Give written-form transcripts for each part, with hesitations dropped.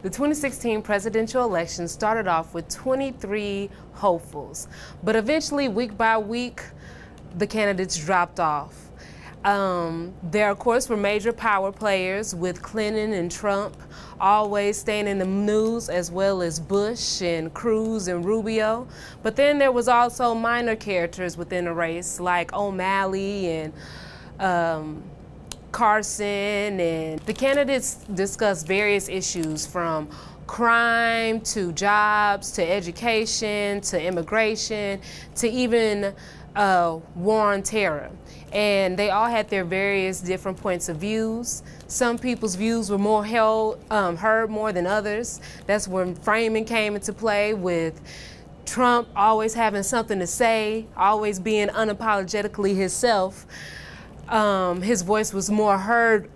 The 2016 presidential election started off with 23 hopefuls, but eventually, week by week, the candidates dropped off. There, of course, were major power players with Clinton and Trump always staying in the news, as well as Bush and Cruz and Rubio. But then there was also minor characters within the race, like O'Malley and Carson, and the candidates discussed various issues from crime to jobs to education to immigration to even war on terror. And they all had their various different points of views. Some people's views were more heard more than others. That's when framing came into play, with Trump always having something to say, always being unapologetically himself. His voice was more heard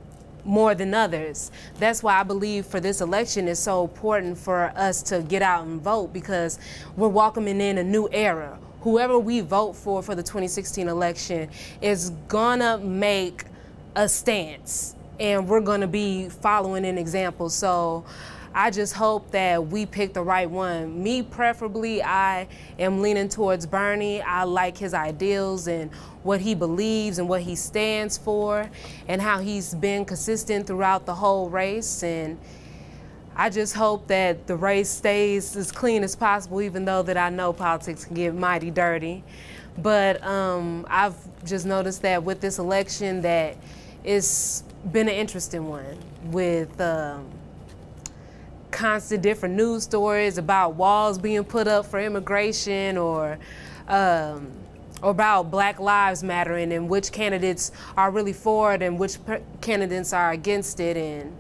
more than others. That's why I believe for this election it's so important for us to get out and vote, because we're welcoming in a new era. Whoever we vote for the 2016 election is gonna make a stance, and we're gonna be following an example. So I just hope that we pick the right one. Me, preferably, I am leaning towards Bernie. I like his ideals and what he believes and what he stands for and how he's been consistent throughout the whole race. And I just hope that the race stays as clean as possible, even though that I know politics can get mighty dirty. But I've just noticed that with this election that it's been an interesting one, with constant different news stories about walls being put up for immigration, or about Black Lives Mattering, and which candidates are really for it and which candidates are against it, and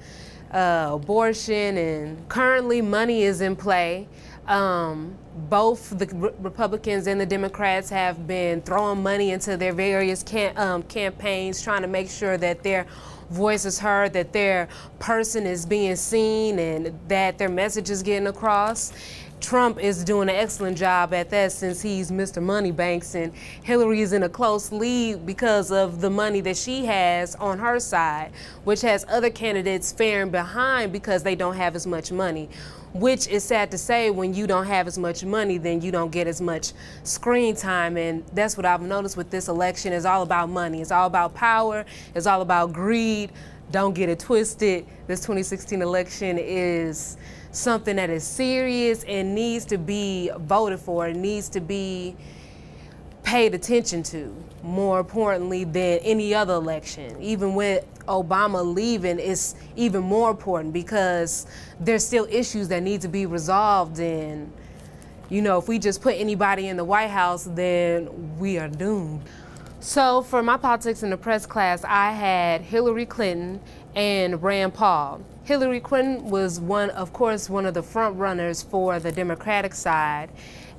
abortion. And currently money is in play. Both the Republicans and the Democrats have been throwing money into their various campaigns, trying to make sure that their voice is heard, that their person is being seen, and that their message is getting across. Trump is doing an excellent job at that, since he's Mr. Moneybanks, and Hillary is in a close lead because of the money that she has on her side, which has other candidates faring behind because they don't have as much money, which is sad to say. When you don't have as much money, then you don't get as much screen time. And that's what I've noticed with this election. It's all about money. It's all about power. It's all about greed. Don't get it twisted. This 2016 election is something that is serious and needs to be voted for. It needs to be paid attention to, more importantly than any other election. Even with Obama leaving, it's even more important, because there's still issues that need to be resolved. And, you know, if we just put anybody in the White House, then we are doomed. So for my politics in the press class, I had Hillary Clinton and Rand Paul. Hillary Clinton was of course, one of the front runners for the Democratic side.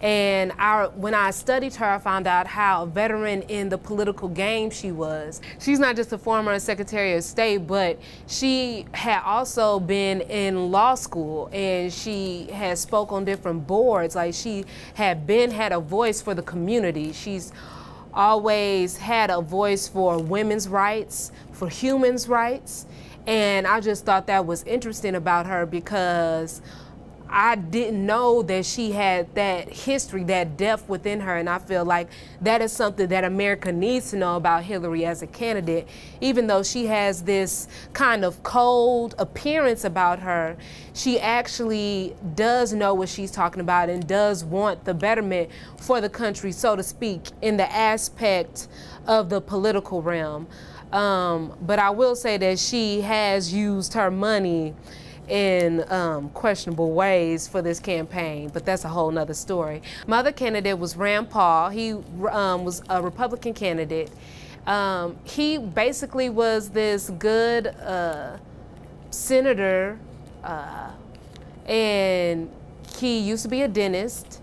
And when I studied her, I found out how veteran in the political game she was. She's not just a former Secretary of State, but she had also been in law school, and she has spoke on different boards. Like, she had a voice for the community. She's always had a voice for women's rights, for humans' rights. And I just thought that was interesting about her, because I didn't know that she had that history, that depth within her. And I feel like that is something that America needs to know about Hillary as a candidate. Even though she has this kind of cold appearance about her, she actually does know what she's talking about and does want the betterment for the country, so to speak, in the aspect of the political realm. But I will say that she has used her money in questionable ways for this campaign, but that's a whole nother story. My other candidate was Rand Paul. He was a Republican candidate. He basically was this good senator, and he used to be a dentist.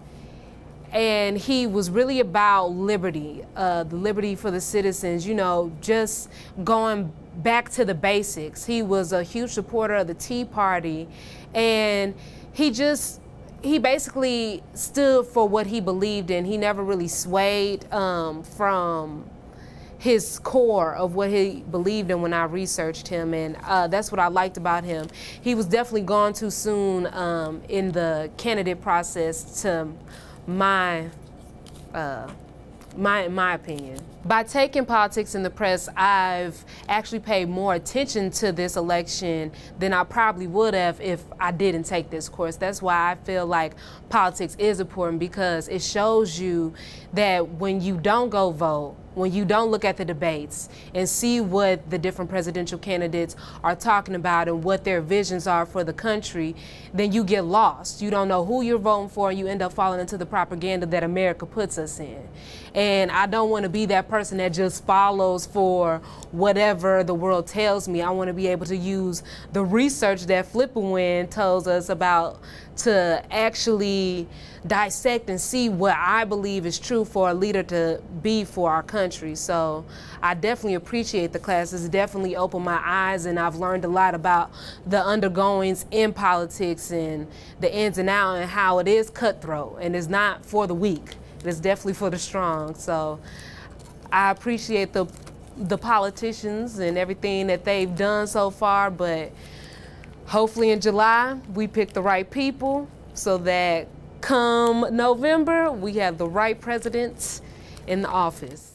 And he was really about liberty, the liberty for the citizens, you know, just going back to the basics. He was a huge supporter of the Tea Party, and he basically stood for what he believed in. He never really swayed from his core of what he believed in when I researched him, and that's what I liked about him. He was definitely gone too soon in the candidate process, to my opinion. By taking politics in the press, I've actually paid more attention to this election than I probably would have if I didn't take this course. That's why I feel like politics is important, because it shows you that when you don't go vote, when you don't look at the debates and see what the different presidential candidates are talking about and what their visions are for the country, then you get lost. You don't know who you're voting for, and you end up falling into the propaganda that America puts us in. And I don't want to be that person that just follows for whatever the world tells me. I want to be able to use the research that Flipperwin tells us about to actually dissect and see what I believe is true for a leader to be for our country. So I definitely appreciate the classes. It definitely opened my eyes, and I've learned a lot about the undergoings in politics and the ins and outs, and how it is cutthroat and it's not for the weak. It's definitely for the strong. So I appreciate the politicians and everything that they've done so far, but hopefully in July we pick the right people so that come November we have the right presidents in the office.